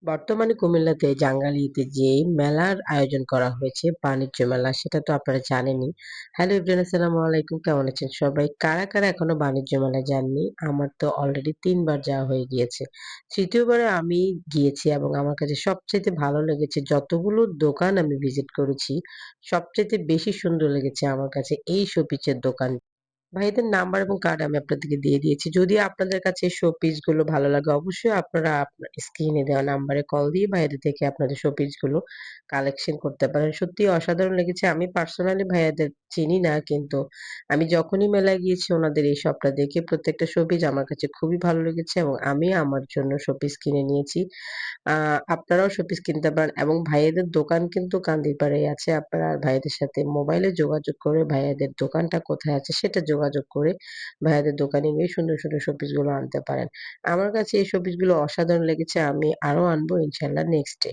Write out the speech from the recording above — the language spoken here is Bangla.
বর্তমানে কুমিল্লাতে জাঙ্গালিতে যে মেলার আয়োজন করা হয়েছে বাণিজ্য মেলা সেটা তো আপনারা জানেনই। হ্যালো এভরিওয়ান, আসসালামু আলাইকুম। কেমন আছেন সবাই? কারা কারা এখনো বাণিজ্য মেলায় যাননি? আমার তো অলরেডি ৩ বার যাওয়া হয়ে গিয়েছে। তৃতীয়বারে আমি গিয়েছি এবং আমার কাছে সবচাইতে ভালো লেগেছে, যতগুলো দোকান আমি ভিজিট করেছি সবচাইতে বেশি সুন্দর লেগেছে আমার কাছে এই শোপিসের দোকান। ভাইয়াদের নাম্বার এবং কার্ড আমি আপনাদেরকে দিয়ে দিয়েছি। যদি আপনাদের কাছে শোপিস গুলো ভালো লাগে অবশ্যই আপনারা আপনার স্ক্রিনে দেওয়া নাম্বারে কল দিয়ে ভাইয়াদের থেকে আপনাদের শোপিস গুলো কালেকশন করতে পারেন। সত্যিই অসাধারণ লেগেছে। আমি পার্সোনালি ভাইয়াদের চিনি না, কিন্তু আমি যখনই মেলায় গিয়েছি ওনাদের এই শপটা দেখে প্রত্যেকটা শোপিস আমার কাছে খুবই ভালো লেগেছে এবং আমি আমার জন্য শোপিস কিনে নিয়েছি। আপনারাও শোপিস কিনতে পারেন এবং ভাইয়াদের দোকান কিন্তু কান্দিরপাড়েই আছে। আপনারা ভাইয়াদের সাথে মোবাইলে যোগাযোগ করে ভাইয়াদের দোকানটা কোথায় আছে সেটা যোগাযোগ করে ভাইয়াদের দোকানে গিয়ে সুন্দর, সুন্দর শোপিস গুলো আনতে পারেন। আমার কাছে এই শোপিস গুলো অসাধারণ লেগেছে। আমি আরো আনবো ইনশাআল্লাহ নেক্সট ডে।